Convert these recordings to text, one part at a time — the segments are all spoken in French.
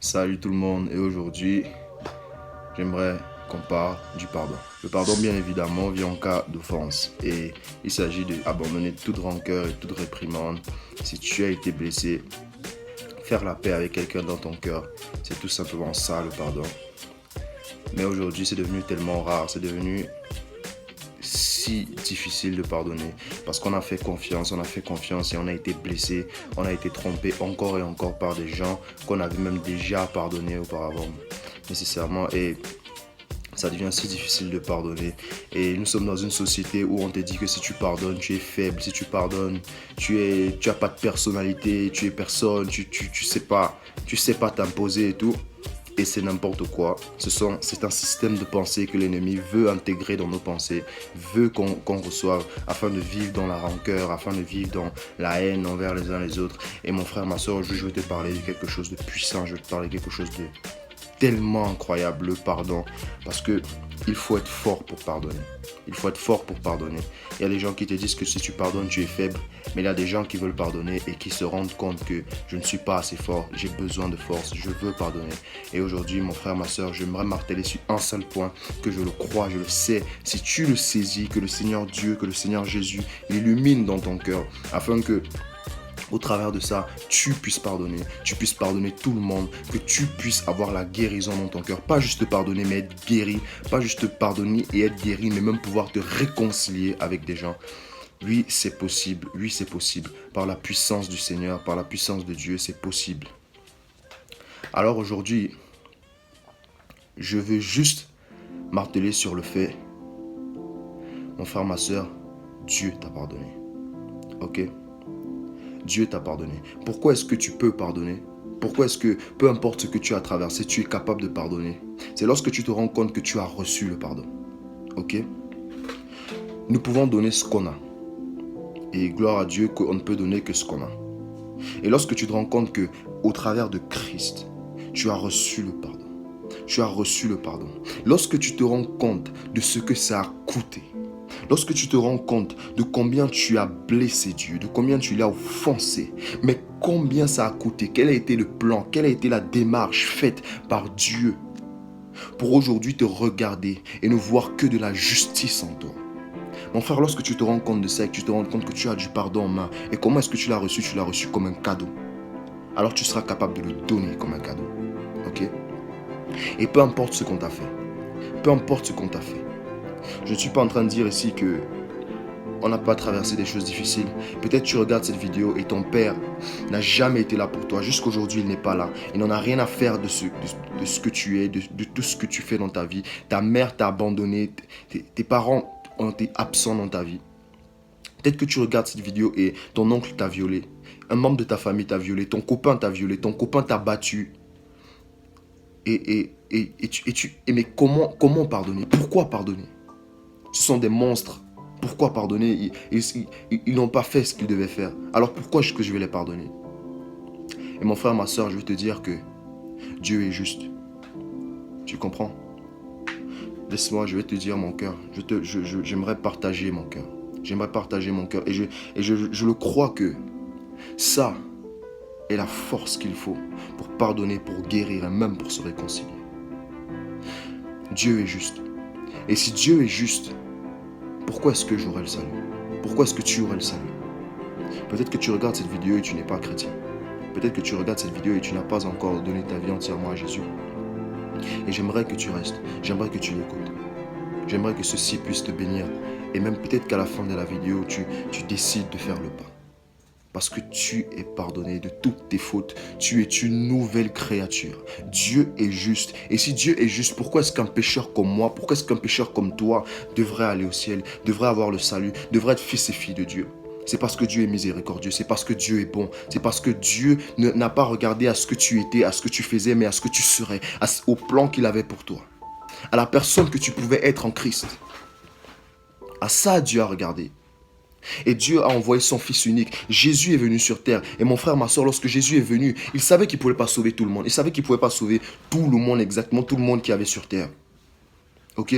Salut tout le monde et aujourd'hui j'aimerais qu'on parle du pardon. Le pardon bien évidemment vient en cas d'offense et il s'agit d'abandonner toute rancœur et toute réprimande. Si tu as été blessé, faire la paix avec quelqu'un dans ton cœur, c'est tout simplement ça le pardon. Mais aujourd'hui c'est devenu tellement rare, c'est devenu si difficile de pardonner parce qu'on a fait confiance, et on a été blessé, on a été trompé encore et encore par des gens qu'on avait même déjà pardonné auparavant nécessairement et ça devient si difficile de pardonner et nous sommes dans une société où on te dit que si tu pardonnes tu es faible, si tu pardonnes tu as pas de personnalité, tu es personne, tu sais pas t'imposer et tout. Et c'est n'importe quoi. C'est un système de pensée que l'ennemi veut intégrer dans nos pensées, veut qu'on reçoive afin de vivre dans la rancœur, afin de vivre dans la haine envers les uns les autres. Et mon frère, ma soeur, je veux te parler de quelque chose de puissant, je veux te parler de quelque chose de tellement incroyable, le pardon. Parce que il faut être fort pour pardonner. Il faut être fort pour pardonner. Il y a des gens qui te disent que si tu pardonnes, tu es faible. Mais il y a des gens qui veulent pardonner et qui se rendent compte que je ne suis pas assez fort. J'ai besoin de force. Je veux pardonner. Et aujourd'hui, mon frère, ma soeur, j'aimerais marteler sur un seul point, que je le crois, je le sais. Si tu le saisis, que le Seigneur Dieu, que le Seigneur Jésus illumine dans ton cœur, afin que au travers de ça, tu puisses pardonner tout le monde, que tu puisses avoir la guérison dans ton cœur. Pas juste pardonner, mais être guéri. Pas juste pardonner et être guéri, mais même pouvoir te réconcilier avec des gens. Oui, c'est possible. Oui, c'est possible. Par la puissance du Seigneur, par la puissance de Dieu, c'est possible. Alors aujourd'hui, je veux juste marteler sur le fait, mon frère, ma soeur, Dieu t'a pardonné. Ok? Dieu t'a pardonné. Pourquoi est-ce que tu peux pardonner? Pourquoi est-ce que, peu importe ce que tu as traversé, tu es capable de pardonner? C'est lorsque tu te rends compte que tu as reçu le pardon. Ok? Nous pouvons donner ce qu'on a. Et gloire à Dieu qu'on ne peut donner que ce qu'on a. Et lorsque tu te rends compte que, au travers de Christ, tu as reçu le pardon. Tu as reçu le pardon. Lorsque tu te rends compte de ce que ça a coûté, lorsque tu te rends compte de combien tu as blessé Dieu, de combien tu l'as offensé, mais combien ça a coûté, quel a été le plan, quelle a été la démarche faite par Dieu pour aujourd'hui te regarder et ne voir que de la justice en toi. Mon frère, lorsque tu te rends compte de ça et que tu te rends compte que tu as du pardon en main, et comment est-ce que tu l'as reçu? Tu l'as reçu comme un cadeau. Alors tu seras capable de le donner comme un cadeau. Ok? Et peu importe ce qu'on t'a fait, peu importe ce qu'on t'a fait, je ne suis pas en train de dire ici que on n'a pas traversé des choses difficiles. Peut-être tu regardes cette vidéo et ton père n'a jamais été là pour toi. Jusqu'aujourd'hui, il n'est pas là. Il n'en a rien à faire de ce que tu es, de tout ce que tu fais dans ta vie. Ta mère t'a abandonné. Tes parents ont été absents dans ta vie. Peut-être que tu regardes cette vidéo et ton oncle t'a violé. Un membre de ta famille t'a violé. Ton copain t'a violé. Ton copain t'a battu. Mais comment pardonner? Pourquoi pardonner? Ce sont des monstres. Pourquoi pardonner? Ils n'ont pas fait ce qu'ils devaient faire. Alors pourquoi est-ce que je vais les pardonner? Et mon frère, ma soeur, je veux te dire que Dieu est juste. Tu comprends? Laisse-moi, je vais te dire mon cœur. J'aimerais partager mon cœur. J'aimerais partager mon cœur. Je le crois que ça est la force qu'il faut pour pardonner, pour guérir et même pour se réconcilier. Dieu est juste. Et si Dieu est juste, pourquoi est-ce que j'aurai le salut? Pourquoi est-ce que tu aurais le salut? Peut-être que tu regardes cette vidéo et tu n'es pas chrétien. Peut-être que tu regardes cette vidéo et tu n'as pas encore donné ta vie entièrement à Jésus. Et j'aimerais que tu restes. J'aimerais que tu l'écoutes. J'aimerais que ceci puisse te bénir. Et même peut-être qu'à la fin de la vidéo, tu décides de faire le pas. Parce que tu es pardonné de toutes tes fautes. Tu es une nouvelle créature. Dieu est juste. Et si Dieu est juste, pourquoi est-ce qu'un pécheur comme moi, pourquoi est-ce qu'un pécheur comme toi devrait aller au ciel, devrait avoir le salut, devrait être fils et fille de Dieu? C'est parce que Dieu est miséricordieux, c'est parce que Dieu est bon, c'est parce que Dieu n'a pas regardé à ce que tu étais, à ce que tu faisais, mais à ce que tu serais, au plan qu'il avait pour toi, à la personne que tu pouvais être en Christ. À ça, Dieu a regardé. Et Dieu a envoyé son Fils unique. Jésus est venu sur terre. Et mon frère, ma soeur, lorsque Jésus est venu, il savait qu'il ne pouvait pas sauver tout le monde. Il savait qu'il ne pouvait pas sauver tout le monde, exactement tout le monde qui avait sur terre. Ok?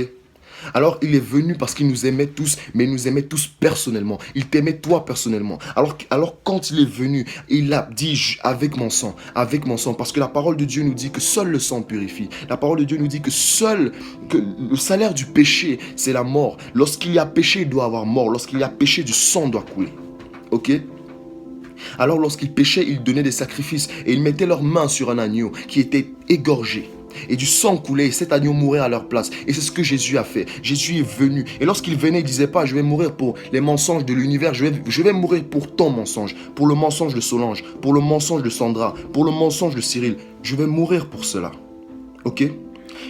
Alors il est venu parce qu'il nous aimait tous, mais il nous aimait tous personnellement. Il t'aimait toi personnellement. Alors quand il est venu, il a dit avec mon sang, parce que la parole de Dieu nous dit que seul le sang purifie. La parole de Dieu nous dit que que le salaire du péché, c'est la mort. Lorsqu'il y a péché, il doit avoir mort. Lorsqu'il y a péché, du sang doit couler. Ok? Alors lorsqu'ils péchaient, ils donnaient des sacrifices et ils mettaient leurs mains sur un agneau qui était égorgé. Et du sang coulait et cet agneau mourait à leur place. Et c'est ce que Jésus a fait. Jésus est venu. Et lorsqu'il venait, il ne disait pas, je vais mourir pour les mensonges de l'univers. Je vais mourir pour ton mensonge. Pour le mensonge de Solange. Pour le mensonge de Sandra. Pour le mensonge de Cyril. Je vais mourir pour cela. Ok?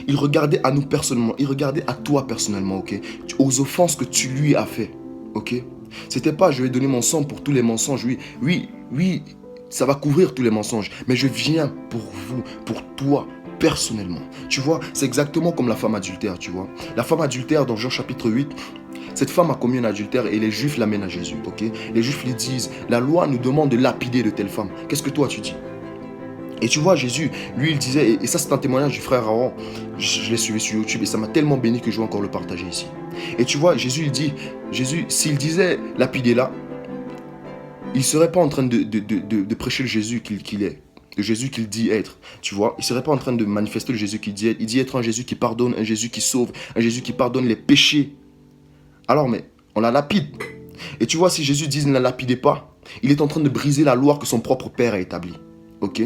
Il regardait à nous personnellement. Il regardait à toi personnellement. Ok? Aux offenses que tu lui as fait. Ok? C'était pas, je vais donner mon sang pour tous les mensonges. Oui, ça va couvrir tous les mensonges. Mais je viens pour vous, pour toi, personnellement. Tu vois, c'est exactement comme la femme adultère, tu vois. La femme adultère, dans Jean chapitre 8, cette femme a commis un adultère et les Juifs l'amènent à Jésus, ok? Les Juifs lui disent, la loi nous demande de lapider de telle femme. Qu'est-ce que toi tu dis? Et tu vois, Jésus, lui, il disait, et ça c'est un témoignage du frère Aaron, je l'ai suivi sur YouTube et ça m'a tellement béni que je vais encore le partager ici. Et tu vois, Jésus, il dit, s'il disait lapider là, il ne serait pas en train de prêcher le Jésus qu'il est, le Jésus qu'il dit être, tu vois. Il ne serait pas en train de manifester le Jésus qu'il dit être. Il dit être un Jésus qui pardonne, un Jésus qui sauve, un Jésus qui pardonne les péchés. Alors, mais on la lapide. Et tu vois, si Jésus dit ne la lapidez pas, il est en train de briser la loi que son propre Père a établie. Ok?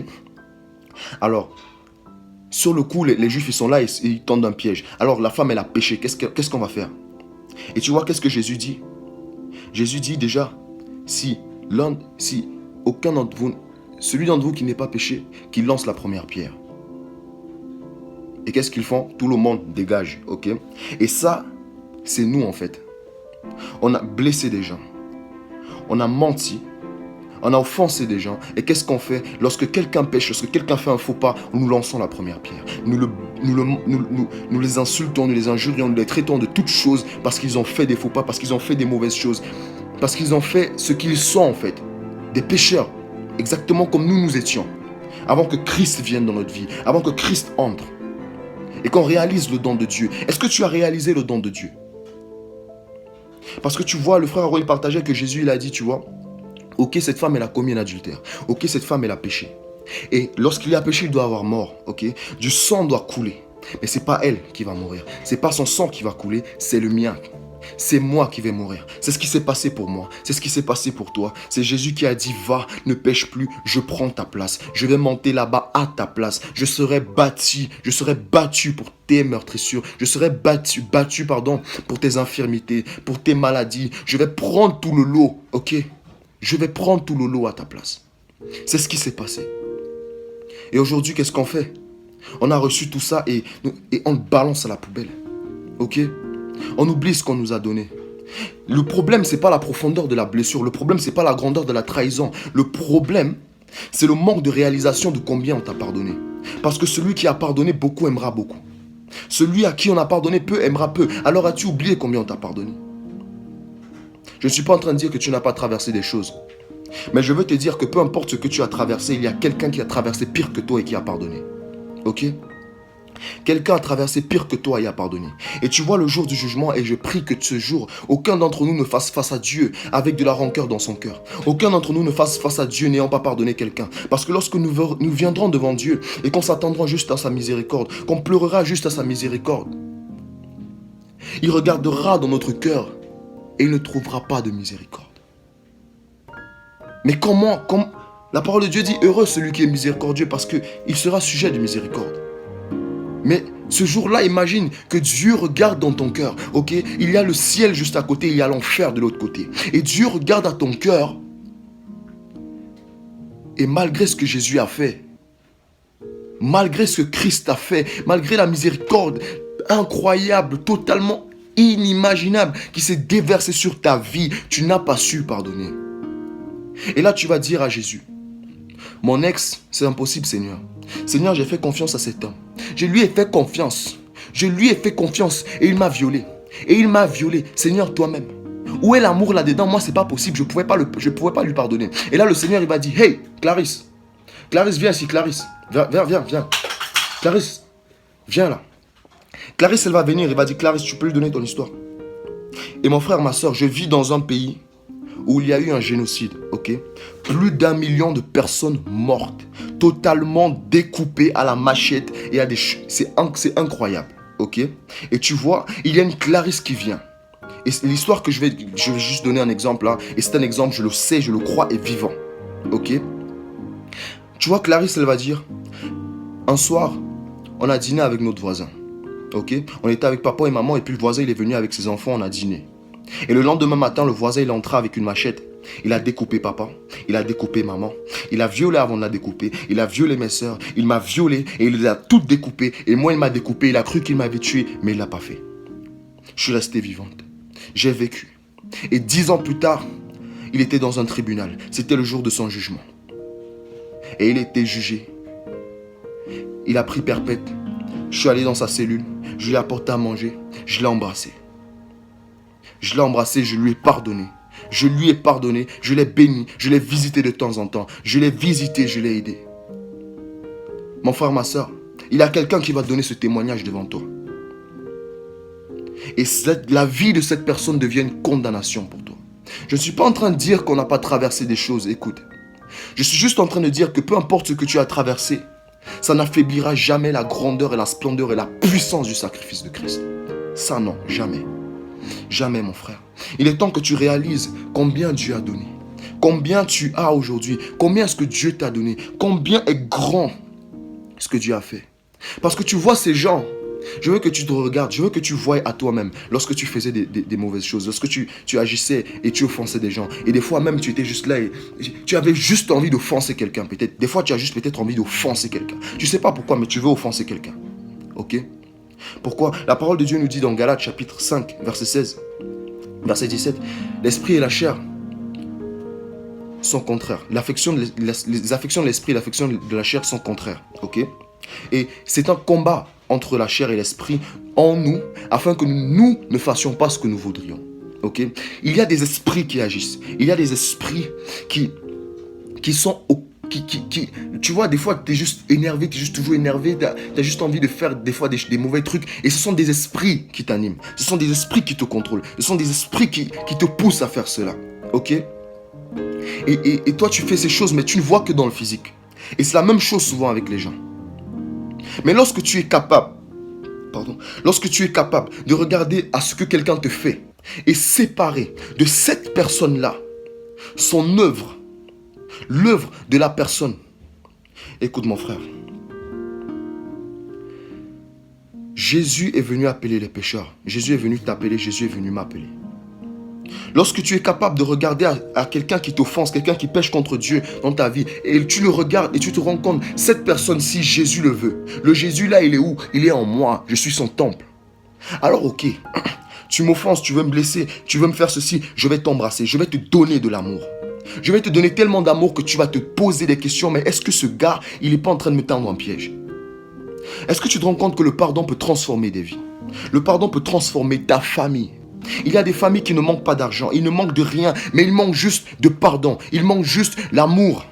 Alors, sur le coup, les Juifs, ils sont là et ils tendent un piège. Alors, la femme, elle a péché. Qu'est-ce qu'on va faire? Et tu vois, qu'est-ce que Jésus dit? Jésus dit déjà, si aucun d'entre vous, celui d'entre vous qui n'est pas péché, qui lance la première pierre. Et qu'est-ce qu'ils font? Tout le monde dégage, ok? Et ça, c'est nous en fait. On a blessé des gens. On a menti. On a offensé des gens. Et qu'est-ce qu'on fait? Lorsque quelqu'un pêche, lorsque quelqu'un fait un faux pas, nous lançons la première pierre. Nous les insultons, nous les injurions, nous les traitons de toutes choses parce qu'ils ont fait des faux pas, parce qu'ils ont fait des mauvaises choses. Parce qu'ils ont fait ce qu'ils sont en fait. Des pécheurs. Exactement comme nous étions. Avant que Christ vienne dans notre vie. Avant que Christ entre. Et qu'on réalise le don de Dieu. Est-ce que tu as réalisé le don de Dieu? Parce que tu vois, le frère Aaron partageait que Jésus, il a dit, tu vois, ok, cette femme, elle a commis un adultère. Ok, cette femme, elle a péché. Et lorsqu'il a péché, il doit avoir mort. Ok, du sang doit couler. Mais c'est pas elle qui va mourir. C'est pas son sang qui va couler, c'est le mien. C'est moi qui vais mourir. C'est ce qui s'est passé pour moi. C'est ce qui s'est passé pour toi. C'est Jésus qui a dit, va, ne pêche plus, je prends ta place. Je vais monter là-bas à ta place. Je serai battu pour tes meurtrissures. Je serai battu, pour tes infirmités, pour tes maladies. Je vais prendre tout le lot, ok? Je vais prendre tout le lot à ta place. C'est ce qui s'est passé. Et aujourd'hui, qu'est-ce qu'on fait? On a reçu tout ça et on le balance à la poubelle. Ok? On oublie ce qu'on nous a donné. Le problème, ce n'est pas la profondeur de la blessure. Le problème, ce n'est pas la grandeur de la trahison. Le problème, c'est le manque de réalisation de combien on t'a pardonné. Parce que celui qui a pardonné beaucoup aimera beaucoup. Celui à qui on a pardonné peu aimera peu. Alors as-tu oublié combien on t'a pardonné? Je ne suis pas en train de dire que tu n'as pas traversé des choses. Mais je veux te dire que peu importe ce que tu as traversé, il y a quelqu'un qui a traversé pire que toi et qui a pardonné. Ok? Quelqu'un a traversé pire que toi et a pardonné. Et tu vois le jour du jugement, et je prie que ce jour, aucun d'entre nous ne fasse face à Dieu avec de la rancœur dans son cœur. Aucun d'entre nous ne fasse face à Dieu n'ayant pas pardonné quelqu'un. Parce que lorsque nous viendrons devant Dieu et qu'on s'attendra juste à sa miséricorde, qu'on pleurera juste à sa miséricorde, il regardera dans notre cœur et il ne trouvera pas de miséricorde. Mais comment la parole de Dieu dit, heureux celui qui est miséricordieux parce qu'il sera sujet de miséricorde. Mais ce jour-là, imagine que Dieu regarde dans ton cœur, ok? Il y a le ciel juste à côté, il y a l'enfer de l'autre côté. Et Dieu regarde à ton cœur. Et malgré ce que Jésus a fait, malgré ce que Christ a fait, malgré la miséricorde incroyable, totalement inimaginable qui s'est déversée sur ta vie, tu n'as pas su pardonner. Et là, tu vas dire à Jésus, mon ex, c'est impossible, Seigneur. Seigneur, j'ai fait confiance à cet homme. Je lui ai fait confiance. Je lui ai fait confiance et il m'a violé. Et il m'a violé. Seigneur, toi-même. Où est l'amour là-dedans? Moi, c'est pas possible. Je pouvais pas lui pardonner. Et là, le Seigneur, il m'a dit, hey, Clarisse. Clarisse, viens ici, Clarisse. Viens. Clarisse, viens là. Clarisse, elle va venir, elle va dire, Clarisse, tu peux lui donner ton histoire. Et mon frère, ma soeur, je vis dans un pays où il y a eu un génocide, ok? Plus d'1 million de personnes mortes, totalement découpées à la machette et à des... C'est incroyable, ok? Et tu vois, il y a une Clarisse qui vient. Et l'histoire que je vais juste donner un exemple là, et c'est un exemple, je le sais, je le crois, est vivant, ok? Tu vois, Clarisse, elle va dire, un soir, on a dîné avec notre voisin, ok? On était avec papa et maman, et puis le voisin, il est venu avec ses enfants, on a dîné. Et le lendemain matin, le voisin, il est entré avec une machette. Il a découpé papa, il a découpé maman, il a violé avant de la découper, il a violé mes soeurs, il m'a violé et il les a toutes découpées. Et moi, il m'a découpé, il a cru qu'il m'avait tué, mais il ne l'a pas fait. Je suis restée vivante. J'ai vécu. Et 10 ans plus tard, il était dans un tribunal. C'était le jour de son jugement. Et il était jugé. Il a pris perpète. Je suis allé dans sa cellule, je lui ai apporté à manger, je l'ai embrassé. Je l'ai embrassé, je lui ai pardonné. Je lui ai pardonné, je l'ai béni, je l'ai visité de temps en temps. Je l'ai visité, je l'ai aidé. Mon frère, ma soeur, il y a quelqu'un qui va donner ce témoignage devant toi. Et la vie de cette personne devient une condamnation pour toi. Je ne suis pas en train de dire qu'on n'a pas traversé des choses, écoute. Je suis juste en train de dire que peu importe ce que tu as traversé, ça n'affaiblira jamais la grandeur et la splendeur et la puissance du sacrifice de Christ. Ça non, jamais. Jamais, mon frère. Il est temps que tu réalises combien Dieu a donné. Combien tu as aujourd'hui. Combien est-ce que Dieu t'a donné. Combien est grand ce que Dieu a fait. Parce que tu vois ces gens. Je veux que tu te regardes. Je veux que tu voies à toi-même. Lorsque tu faisais des mauvaises choses. Lorsque tu agissais et tu offensais des gens. Et des fois même tu étais juste là et tu avais juste envie d'offenser quelqu'un. Peut-être. Des fois tu as juste peut-être envie d'offenser quelqu'un. Tu ne sais pas pourquoi mais tu veux offenser quelqu'un. Ok? Pourquoi? La parole de Dieu nous dit dans Galates chapitre 5, verset 16, verset 17, l'esprit et la chair sont contraires. Les affections de l'esprit et l'affection de la chair sont contraires. Ok? Et c'est un combat entre la chair et l'esprit en nous, afin que nous ne fassions pas ce que nous voudrions. Ok? Il y a des esprits qui agissent. Il y a des esprits qui sont au tu vois, des fois, tu es juste énervé, tu es juste toujours énervé, tu as juste envie de faire des fois des mauvais trucs. Et ce sont des esprits qui t'animent. Ce sont des esprits qui te contrôlent. Ce sont des esprits qui te poussent à faire cela. Ok? Et toi, tu fais ces choses, mais tu ne vois que dans le physique. Et c'est la même chose souvent avec les gens. Mais lorsque tu es capable de regarder à ce que quelqu'un te fait et séparer de cette personne-là son œuvre, l'œuvre de la personne. Écoute mon frère. Jésus est venu appeler les pécheurs. Jésus est venu t'appeler. Jésus est venu m'appeler. Lorsque tu es capable de regarder à quelqu'un qui t'offense, quelqu'un qui pêche contre Dieu dans ta vie, et tu le regardes et tu te rends compte, cette personne-ci, Jésus le veut. Le Jésus là, il est où? Il est en moi. Je suis son temple. Alors ok, tu m'offenses, tu veux me blesser, tu veux me faire ceci, je vais t'embrasser, je vais te donner de l'amour. Je vais te donner tellement d'amour que tu vas te poser des questions. Mais est-ce que ce gars, il n'est pas en train de me tendre un piège? Est-ce que tu te rends compte que le pardon peut transformer des vies? Le pardon peut transformer ta famille. Il y a des familles qui ne manquent pas d'argent. Ils ne manquent de rien. Mais ils manquent juste de pardon. Ils manquent juste l'amour.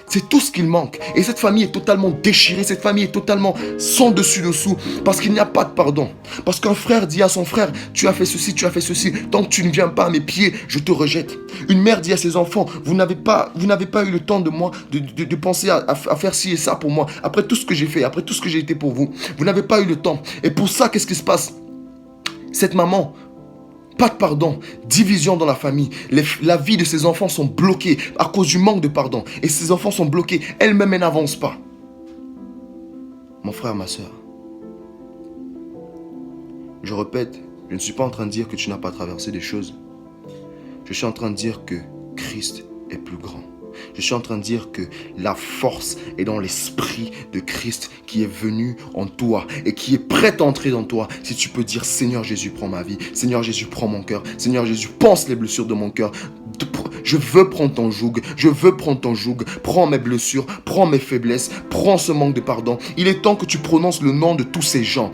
C'est tout ce qu'il manque. Et cette famille est totalement déchirée. Cette famille est totalement sans dessus-dessous. Parce qu'il n'y a pas de pardon. Parce qu'un frère dit à son frère, tu as fait ceci, tu as fait ceci. Tant que tu ne viens pas à mes pieds, je te rejette. Une mère dit à ses enfants, vous n'avez pas eu le temps de penser à faire ci et ça pour moi. Après tout ce que j'ai fait, après tout ce que j'ai été pour vous. Vous n'avez pas eu le temps. Et pour ça, qu'est-ce qui se passe? Cette maman, pas de pardon, division dans la famille. La vie de ses enfants sont bloquées à cause du manque de pardon. Et ses enfants sont bloqués. Elle-même, elle n'avance pas. Mon frère, ma soeur, je répète, je ne suis pas en train de dire que tu n'as pas traversé des choses. Je suis en train de dire que Christ est plus grand. Je suis en train de dire que la force est dans l'esprit de Christ qui est venu en toi et qui est prêt à entrer dans toi. Si tu peux dire, Seigneur Jésus, prends ma vie. Seigneur Jésus, prends mon cœur. Seigneur Jésus, pense les blessures de mon cœur. Je veux prendre ton joug. Je veux prendre ton joug. Prends mes blessures. Prends mes faiblesses. Prends ce manque de pardon. Il est temps que tu prononces le nom de tous ces gens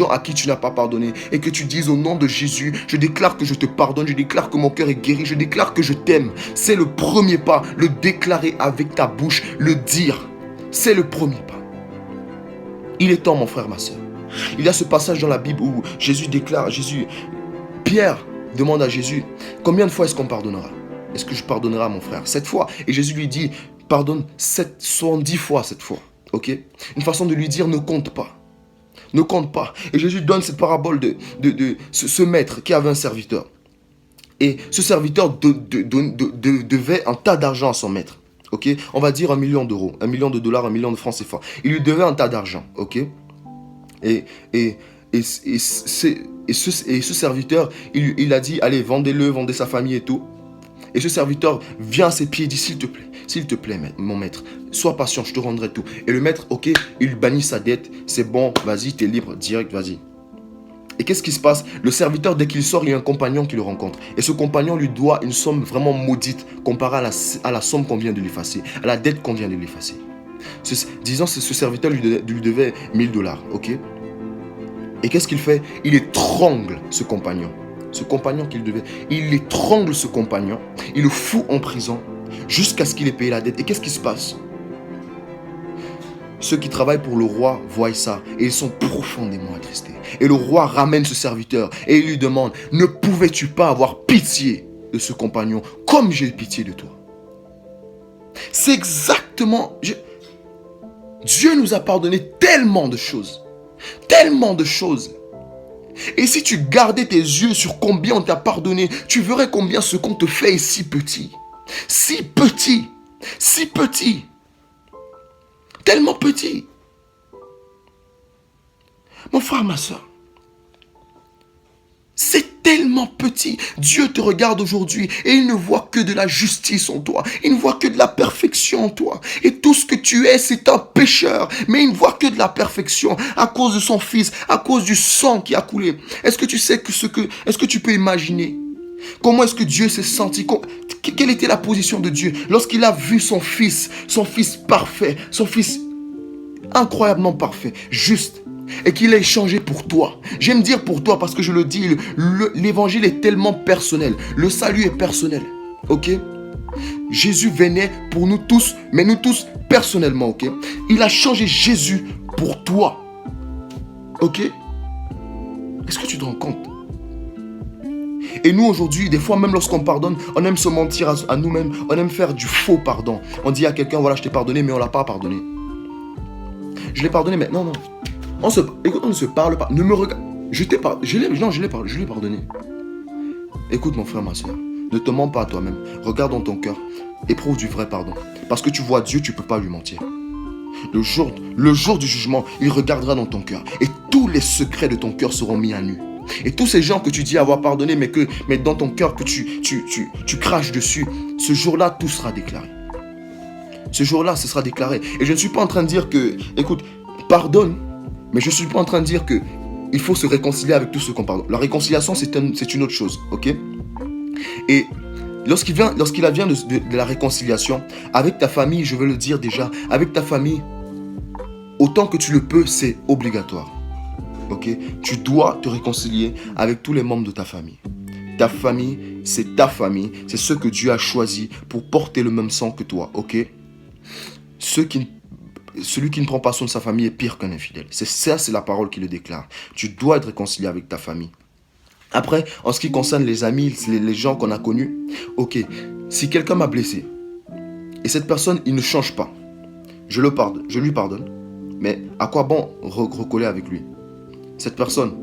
à qui tu n'as pas pardonné. Et que tu dises au nom de Jésus, je déclare que je te pardonne. Je déclare que mon cœur est guéri. Je déclare que je t'aime. C'est le premier pas. Le déclarer avec ta bouche. Le dire. C'est le premier pas. Il est temps, mon frère, ma soeur. Il y a ce passage dans la Bible où Pierre demande à Jésus, combien de fois est-ce qu'on pardonnera? Est-ce que je pardonnerai à mon frère? 7 fois. Et Jésus lui dit, pardonne 70 fois cette fois. Ok? Une façon de lui dire, ne compte pas. Ne compte pas. Et Jésus donne cette parabole de ce maître qui avait un serviteur. Et ce serviteur devait un tas d'argent à son maître. Ok? On va dire 1 million d'euros, 1 million de dollars, 1 million de francs CFA. Il lui devait un tas d'argent. Ok? Et ce serviteur, il a dit, allez, vendez-le, vendez sa famille et tout. Et ce serviteur vient à ses pieds et dit, s'il te plaît, mon maître, sois patient, je te rendrai tout. Et le maître, ok, il bannit sa dette, c'est bon, vas-y, t'es libre, direct, vas-y. Et qu'est-ce qui se passe? Le serviteur, dès qu'il sort, il y a un compagnon qui le rencontre. Et ce compagnon lui doit une somme vraiment maudite comparée à la somme qu'on vient de l'effacer, à la dette qu'on vient de l'effacer. Disons, ce serviteur lui devait 1000 dollars, ok? Et qu'est-ce qu'il fait? Il étrangle ce compagnon. Ce compagnon qu'il devait. Il étrangle ce compagnon. Il le fout en prison jusqu'à ce qu'il ait payé la dette. Et qu'est-ce qui se passe? Ceux qui travaillent pour le roi voient ça et ils sont profondément attristés. Et le roi ramène ce serviteur et il lui demande, ne pouvais-tu pas avoir pitié de ce compagnon comme j'ai eu pitié de toi? C'est exactement... Dieu nous a pardonné tellement de choses. Tellement de choses. Et si tu gardais tes yeux sur combien on t'a pardonné, tu verrais combien ce qu'on te fait est si petit. Si petit. Si petit. Tellement petit. Mon frère, ma soeur. C'est tellement petit. Dieu te regarde aujourd'hui et il ne voit que de la justice en toi. Il ne voit que de la perfection en toi. Et tout ce que tu es, c'est un pécheur. Mais il ne voit que de la perfection à cause de son Fils, à cause du sang qui a coulé. Est-ce que tu sais est-ce que tu peux imaginer comment est-ce que Dieu s'est senti? Quelle était la position de Dieu lorsqu'il a vu son Fils parfait, son Fils incroyablement parfait, juste, et qu'il a échangé pour toi. J'aime dire pour toi parce que je le dis, l'évangile est tellement personnel. Le salut est personnel. Ok? Jésus venait pour nous tous, mais nous tous personnellement. Ok? Il a changé Jésus pour toi. Ok? Est-ce que tu te rends compte? Et nous aujourd'hui, des fois même lorsqu'on pardonne, on aime se mentir à nous-mêmes. On aime faire du faux pardon. On dit à quelqu'un, voilà, je t'ai pardonné, mais on ne l'a pas pardonné. Je l'ai pardonné, mais non. Écoute, on ne se parle pas. Ne me regarde. Je lui ai pardonné. Écoute mon frère, ma soeur. Ne te mens pas à toi-même. Regarde dans ton cœur. Éprouve du vrai pardon. Parce que tu vois Dieu, tu ne peux pas lui mentir. Le jour du jugement, il regardera dans ton cœur. Et tous les secrets de ton cœur seront mis à nu. Et tous ces gens que tu dis avoir pardonné, mais dans ton cœur que tu craches dessus, ce jour-là, tout sera déclaré. Ce jour-là, ce sera déclaré. Et je ne suis pas en train de dire que, écoute, pardonne, mais je ne suis pas en train de dire que il faut se réconcilier avec tout ce qu'on pardonne. La réconciliation, c'est une autre chose, ok? Et lorsqu'il vient de la réconciliation, avec ta famille, je veux le dire déjà, avec ta famille, autant que tu le peux, c'est obligatoire. Ok? Tu dois te réconcilier avec tous les membres de ta famille. Ta famille, c'est ta famille. C'est ceux que Dieu a choisis pour porter le même sang que toi. Ok? Celui qui ne prend pas soin de sa famille est pire qu'un infidèle. C'est la parole qui le déclare. Tu dois être réconcilié avec ta famille. Après, en ce qui concerne les amis, les gens qu'on a connus, ok, si quelqu'un m'a blessé, et cette personne, il ne change pas, je lui pardonne, mais à quoi bon recoller avec lui? Cette personne,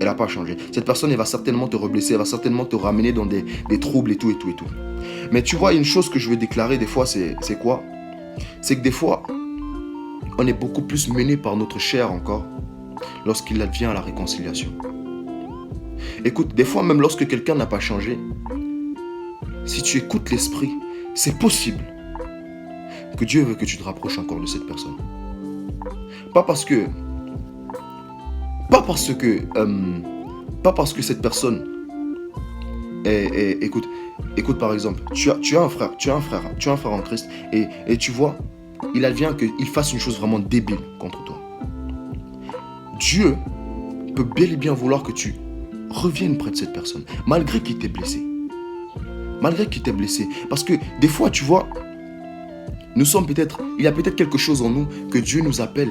elle n'a pas changé. Cette personne, elle va certainement te reblesser, elle va certainement te ramener dans des troubles et tout. Mais tu vois, une chose que je veux déclarer des fois, c'est quoi? C'est que des fois, on est beaucoup plus mené par notre chair encore lorsqu'il advient à la réconciliation. Écoute, des fois, même lorsque quelqu'un n'a pas changé, si tu écoutes l'esprit, c'est possible que Dieu veut que tu te rapproches encore de cette personne. Pas parce que cette personne écoute par exemple, tu as un frère en Christ et tu vois, il advient qu'il fasse une chose vraiment débile contre toi. Dieu peut bel et bien vouloir que tu reviennes près de cette personne, malgré qu'il t'ait blessé. Parce que des fois, tu vois, il y a peut-être quelque chose en nous que Dieu nous appelle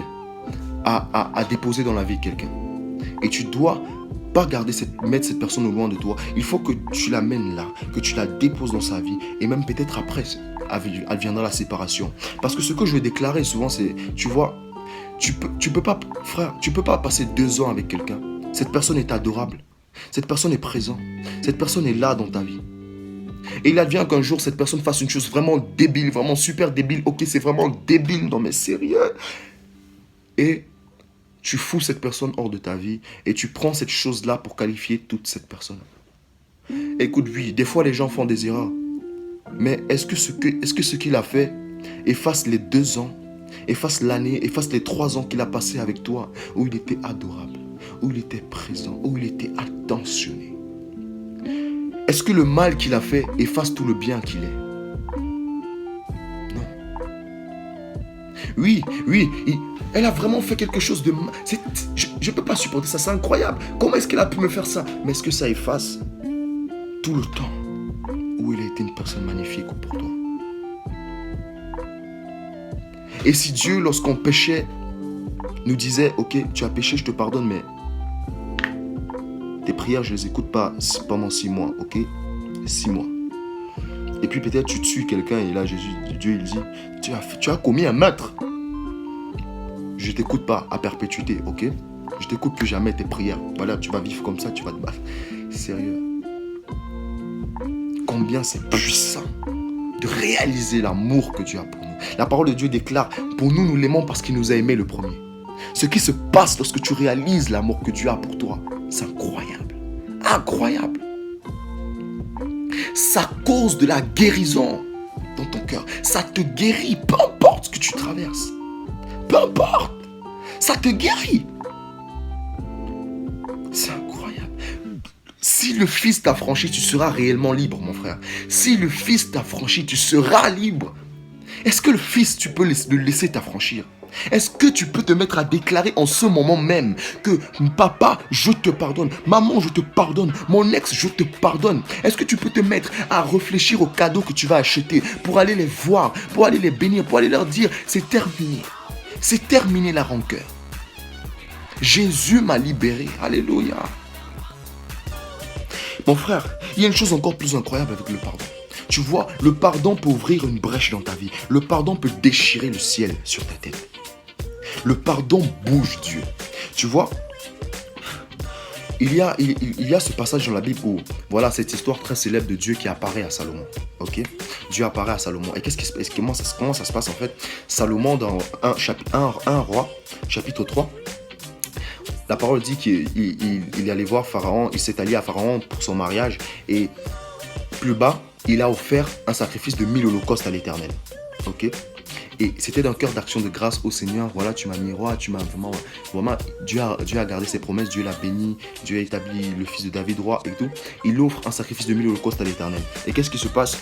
à déposer dans la vie de quelqu'un. Et tu dois pas mettre cette personne au loin de toi. Il faut que tu l'amènes là, que tu la déposes dans sa vie. Et même peut-être après, elle viendra la séparation. Parce que ce que je vais déclarer souvent, c'est, tu vois, tu peux pas, frère, tu peux pas passer 2 ans avec quelqu'un. Cette personne est adorable. Cette personne est présente. Cette personne est là dans ta vie. Et il advient qu'un jour, cette personne fasse une chose vraiment débile, vraiment super débile. Ok, c'est vraiment débile, non mais sérieux. Et tu fous cette personne hors de ta vie et tu prends cette chose-là pour qualifier toute cette personne. Écoute, oui, des fois les gens font des erreurs. Mais est-ce que ce qu'il a fait efface les 2 ans, efface l'année, efface les 3 ans qu'il a passé avec toi, où il était adorable, où il était présent, où il était attentionné? Est-ce que le mal qu'il a fait efface tout le bien qu'il est? Non. Oui, elle a vraiment fait quelque chose de... Je ne peux pas supporter ça, c'est incroyable. Comment est-ce qu'elle a pu me faire ça? Mais est-ce que ça efface tout le temps où il a été une personne magnifique pour toi? Et si Dieu, lorsqu'on péchait, nous disait, ok, tu as péché, je te pardonne, mais tes prières, je ne les écoute pas pendant 6 mois, ok? 6 mois. Et puis peut-être tu tues quelqu'un et là, Dieu, il dit, tu as commis un meurtre. Je ne t'écoute pas à perpétuité, ok? Je t'écoute plus jamais tes prières. Voilà, tu vas vivre comme ça, tu vas te battre. Sérieux. Combien c'est puissant de réaliser l'amour que Dieu a pour nous. La parole de Dieu déclare, pour nous, nous l'aimons parce qu'il nous a aimés le premier. Ce qui se passe lorsque tu réalises l'amour que Dieu a pour toi, c'est incroyable. Incroyable. Ça cause de la guérison dans ton cœur. Ça te guérit, peu importe ce que tu traverses. Peu importe. Ça te guérit. C'est incroyable. Si le Fils t'a franchi, tu seras réellement libre, mon frère. Si le Fils t'a franchi, tu seras libre. Est-ce que le Fils, tu peux le laisser t'affranchir? Est-ce que tu peux te mettre à déclarer en ce moment même que papa, je te pardonne, maman, je te pardonne, mon ex, je te pardonne? Est-ce que tu peux te mettre à réfléchir aux cadeaux que tu vas acheter pour aller les voir, pour aller les bénir, pour aller leur dire, c'est terminé. C'est terminé la rancœur. Jésus m'a libéré. Alléluia. Mon frère, il y a une chose encore plus incroyable avec le pardon. Tu vois, le pardon peut ouvrir une brèche dans ta vie. Le pardon peut déchirer le ciel sur ta tête. Le pardon bouge Dieu. Tu vois, il y a ce passage dans la Bible où, voilà, cette histoire très célèbre de Dieu qui apparaît à Salomon. Ok? Dieu apparaît à Salomon. Et comment ça se passe en fait? Salomon dans 1 Roi, chapitre 3, la parole dit qu'il allait voir Pharaon, il s'est allié à Pharaon pour son mariage. Et plus bas, il a offert un sacrifice de 1000 holocaustes à l'Éternel. Ok? Et c'était d'un cœur d'action de grâce au Seigneur. Voilà, tu m'as mis roi, tu m'as vraiment, Dieu a gardé ses promesses, Dieu l'a béni, Dieu a établi le fils de David roi et tout. Il offre un sacrifice de 1000 holocaustes à l'Éternel. Et qu'est-ce qui se passe?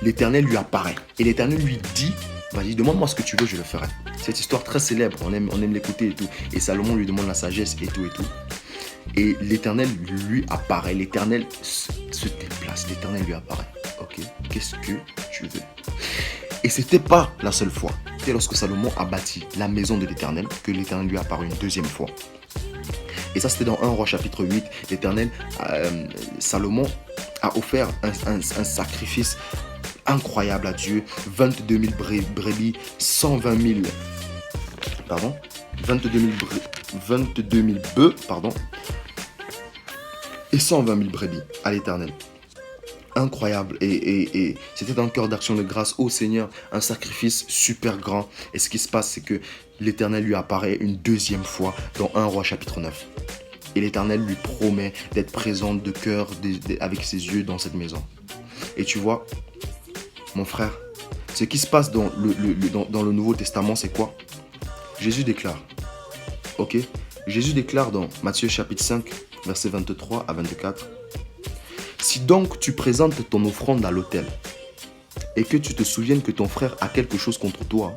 L'Éternel lui apparaît. Et l'Éternel lui dit, vas-y, demande-moi ce que tu veux, je le ferai. Cette histoire très célèbre, on aime l'écouter et tout. Et Salomon lui demande la sagesse et tout et tout. Et l'Éternel lui apparaît. L'Éternel se déplace. L'Éternel lui apparaît. Ok, qu'est-ce que tu veux? Et c'était pas la seule fois. C'était lorsque Salomon a bâti la maison de l'Éternel que l'Éternel lui apparut une deuxième fois. Et ça, c'était dans 1 Roi chapitre 8. L'Éternel, Salomon a offert un sacrifice incroyable à Dieu. 22 000 brebis, 120 000... Pardon 22 000 bœufs, pardon, et 120 000 brebis à l'Éternel. Incroyable. Et c'était dans le cœur d'action de grâce au Seigneur, un sacrifice super grand. Et ce qui se passe, c'est que l'Éternel lui apparaît une deuxième fois dans 1 Roi chapitre 9. Et l'Éternel lui promet d'être présent de cœur avec ses yeux dans cette maison. Et tu vois, mon frère, ce qui se passe dans le Nouveau Testament, c'est quoi? Jésus déclare, ok? Jésus déclare dans Matthieu chapitre 5, versets 23 à 24. Si donc tu présentes ton offrande à l'autel et que tu te souviennes que ton frère a quelque chose contre toi,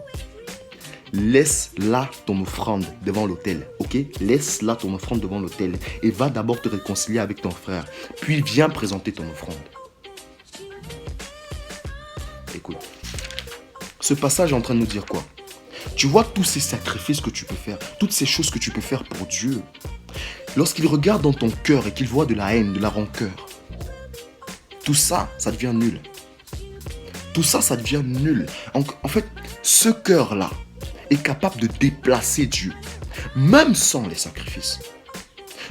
laisse là ton offrande devant l'autel, ok? Laisse là ton offrande devant l'autel et va d'abord te réconcilier avec ton frère, puis viens présenter ton offrande. Écoute, ce passage est en train de nous dire quoi? Tu vois tous ces sacrifices que tu peux faire, toutes ces choses que tu peux faire pour Dieu. Lorsqu'il regarde dans ton cœur et qu'il voit de la haine, de la rancœur, tout ça, ça devient nul. Tout ça, ça devient nul. En fait, ce cœur-là est capable de déplacer Dieu, même sans les sacrifices.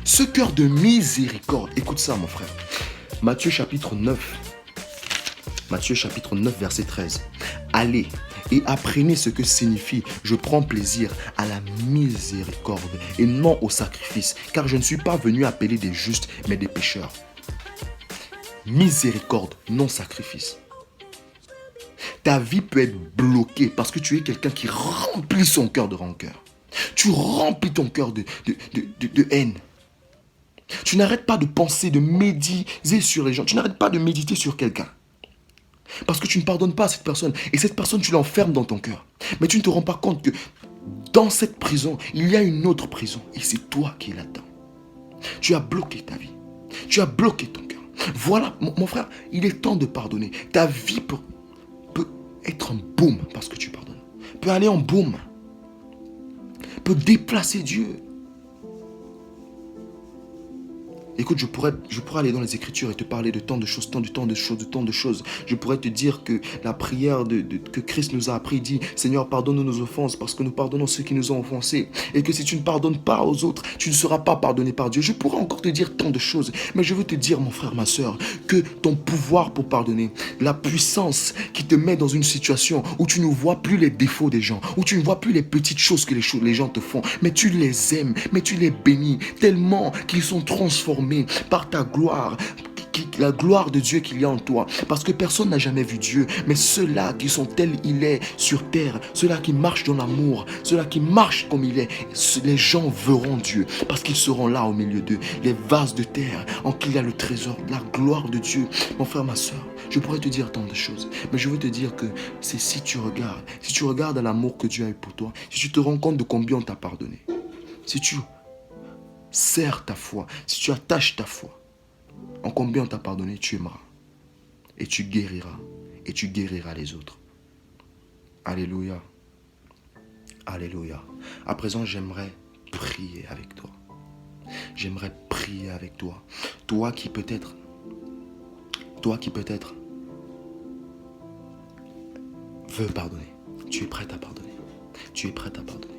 Ce cœur de miséricorde, écoute ça mon frère. Matthieu chapitre 9, verset 13. Allez et apprenez ce que signifie « Je prends plaisir à la miséricorde et non au sacrifice, car je ne suis pas venu appeler des justes, mais des pécheurs. » Miséricorde, non sacrifice. Ta vie peut être bloquée parce que tu es quelqu'un qui remplit son cœur de rancœur. Tu remplis ton cœur de haine. Tu n'arrêtes pas de penser, de méditer sur les gens. Tu n'arrêtes pas de méditer sur quelqu'un. Parce que tu ne pardonnes pas à cette personne. Et cette personne, tu l'enfermes dans ton cœur. Mais tu ne te rends pas compte que dans cette prison, il y a une autre prison. Et c'est toi qui es là-dedans. Tu as bloqué ta vie. Tu as bloqué ton cœur. Voilà, mon frère, il est temps de pardonner. Ta vie peut être en boom parce que tu pardonnes. Peut aller en boom. Peut déplacer Dieu. Écoute, je pourrais aller dans les Écritures et te parler de tant de choses, tant de choses. Je pourrais te dire que la prière que Christ nous a appris dit « Seigneur, pardonne-nous nos offenses parce que nous pardonnons ceux qui nous ont offensés. » Et que si tu ne pardonnes pas aux autres, tu ne seras pas pardonné par Dieu. Je pourrais encore te dire tant de choses. Mais je veux te dire, mon frère, ma soeur, que ton pouvoir pour pardonner, la puissance qui te met dans une situation où tu ne vois plus les défauts des gens, où tu ne vois plus les petites choses que les gens te font, mais tu les aimes, mais tu les bénis tellement qu'ils sont transformés par ta gloire, la gloire de Dieu qu'il y a en toi. Parce que personne n'a jamais vu Dieu, mais ceux-là qui sont tels il est sur terre, ceux-là qui marchent dans l'amour, ceux-là qui marchent comme il est, les gens verront Dieu, parce qu'ils seront là au milieu d'eux, les vases de terre en qui il y a le trésor, la gloire de Dieu. Mon frère, ma soeur, je pourrais te dire tant de choses, mais je veux te dire que c'est si tu regardes à l'amour que Dieu a eu pour toi, si tu te rends compte de combien on t'a pardonné, si tu serres ta foi, si tu attaches ta foi, en combien on t'a pardonné, tu aimeras. Et tu guériras. Et tu guériras les autres. Alléluia. Alléluia. À présent, j'aimerais prier avec toi. J'aimerais prier avec toi. Toi qui peut-être veux pardonner. Tu es prête à pardonner. Tu es prête à pardonner.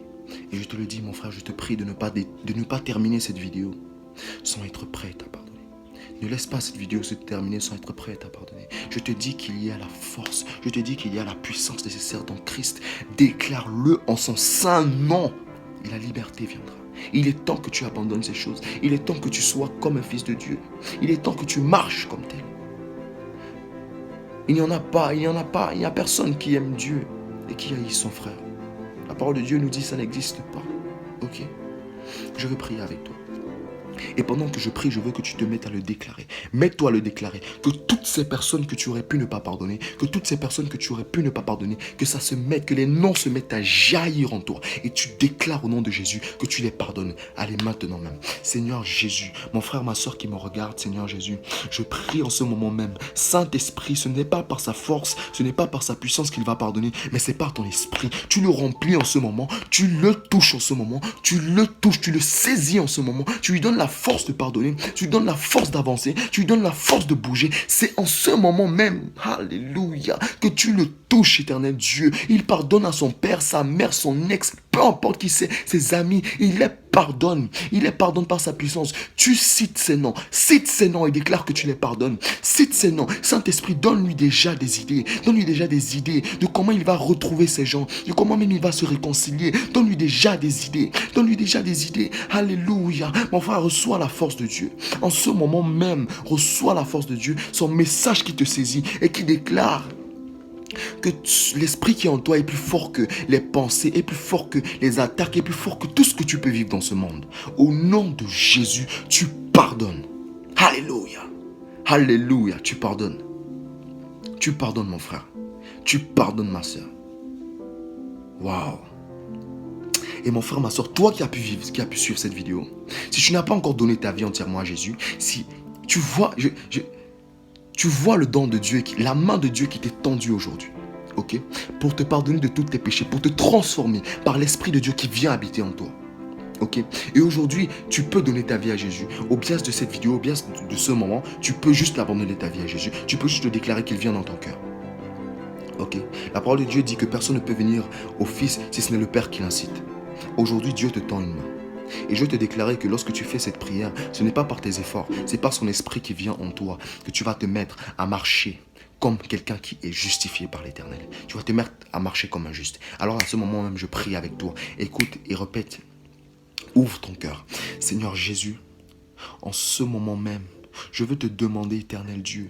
Et je te le dis, mon frère, je te prie de ne pas terminer cette vidéo sans être prête à pardonner. Ne laisse pas cette vidéo se terminer sans être prête à pardonner. Je te dis qu'il y a la force, je te dis qu'il y a la puissance nécessaire dans Christ. Déclare-le en son saint nom et la liberté viendra. Il est temps que tu abandonnes ces choses. Il est temps que tu sois comme un fils de Dieu. Il est temps que tu marches comme tel. Il n'y a personne qui aime Dieu et qui haït son frère. La parole de Dieu nous dit que ça n'existe pas. Ok? Je veux prier avec toi. Et pendant que je prie, je veux que tu te mettes à le déclarer. Mets-toi à le déclarer. Que toutes ces personnes que tu aurais pu ne pas pardonner, que que les noms se mettent à jaillir en toi. Et tu déclares au nom de Jésus que tu les pardonnes. Allez, maintenant même. Seigneur Jésus, mon frère, ma soeur qui me regarde, Seigneur Jésus, je prie en ce moment même. Saint-Esprit, ce n'est pas par sa force, ce n'est pas par sa puissance qu'il va pardonner, mais c'est par ton esprit. Tu le remplis en ce moment, tu le touches en ce moment, tu le saisis en ce moment, tu lui donnes la force de pardonner, tu lui donnes la force d'avancer, tu lui donnes la force de bouger. C'est en ce moment même, alléluia, que tu le touches, éternel Dieu. Il pardonne à son père, sa mère, son ex, peu importe qui c'est, ses amis, il les pardonne par sa puissance. Tu cites ses noms et déclare que tu les pardonnes. Cite ses noms. Saint-Esprit, donne-lui déjà des idées de comment il va retrouver ces gens, de comment même il va se réconcilier. Donne-lui déjà des idées. Alléluia. Mon frère, reçois la force de Dieu. En ce moment même, reçois la force de Dieu, son message qui te saisit et qui déclare que l'esprit qui est en toi est plus fort que les pensées, est plus fort que les attaques, est plus fort que tout ce que tu peux vivre dans ce monde. Au nom de Jésus, tu pardonnes. Alléluia. Alléluia, tu pardonnes. Tu pardonnes, mon frère. Tu pardonnes, ma soeur. Waouh. Et mon frère, ma soeur, toi qui as pu suivre cette vidéo, si tu n'as pas encore donné ta vie entièrement à Jésus, si tu vois, tu vois le don de Dieu, la main de Dieu qui t'est tendue aujourd'hui. ok? Pour te pardonner de tous tes péchés, pour te transformer par l'Esprit de Dieu qui vient habiter en toi. Ok? Et aujourd'hui, tu peux donner ta vie à Jésus. Au biais de cette vidéo, au biais de ce moment, tu peux juste abandonner ta vie à Jésus. Tu peux juste te déclarer qu'il vient dans ton cœur. Ok? La parole de Dieu dit que personne ne peut venir au Fils si ce n'est le Père qui l'incite. Aujourd'hui, Dieu te tend une main. Et je veux te déclarer que lorsque tu fais cette prière, ce n'est pas par tes efforts, c'est par son esprit qui vient en toi que tu vas te mettre à marcher comme quelqu'un qui est justifié par l'Éternel. Tu vas te mettre à marcher comme un juste. Alors à ce moment même, je prie avec toi. Écoute et répète. Ouvre ton cœur. Seigneur Jésus, en ce moment même, je veux te demander, Éternel Dieu,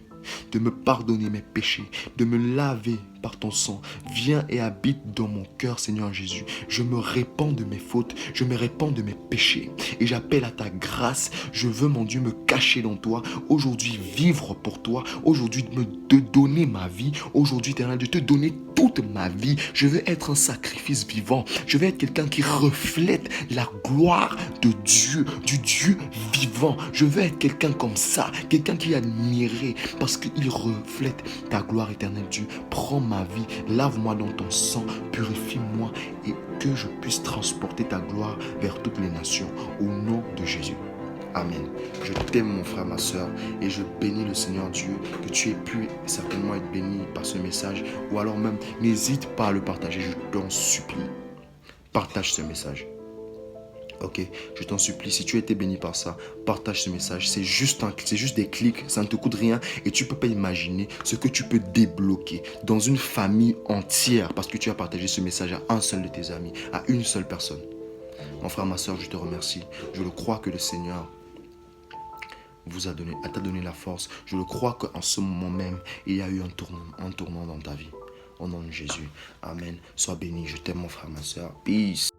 de me pardonner mes péchés, de me laver par ton sang. Viens et habite dans mon cœur, Seigneur Jésus. Je me répands de mes fautes, je me répands de mes péchés. Et j'appelle à ta grâce. Je veux, mon Dieu, me cacher dans toi. Aujourd'hui, vivre pour toi. Aujourd'hui, te donner ma vie. Aujourd'hui, Éternel Dieu, te donner toute ma vie. Je veux être un sacrifice vivant. Je veux être quelqu'un qui reflète la gloire de Dieu, du Dieu vivant. Je veux être quelqu'un comme ça, quelqu'un qui est admiré parce qu'il reflète ta gloire, Éternel Dieu. Prends ma vie, lave-moi dans ton sang, purifie-moi et que je puisse transporter ta gloire vers toutes les nations. Au nom de Jésus. Amen. Je t'aime mon frère, ma soeur, et je bénis le Seigneur Dieu, que tu aies pu certainement être béni par ce message, ou alors même n'hésite pas à le partager, je t'en supplie. Partage ce message. Ok, je t'en supplie, si tu as été béni par ça, partage ce message. C'est juste des clics, ça ne te coûte rien et tu ne peux pas imaginer ce que tu peux débloquer dans une famille entière parce que tu as partagé ce message à un seul de tes amis, à une seule personne. Mon frère, ma soeur, je te remercie. Je le crois que le Seigneur t'a donné la force. Je le crois qu'en ce moment même, il y a eu un tournant dans ta vie. Au nom de Jésus. Amen. Sois béni. Je t'aime, mon frère, ma soeur. Peace.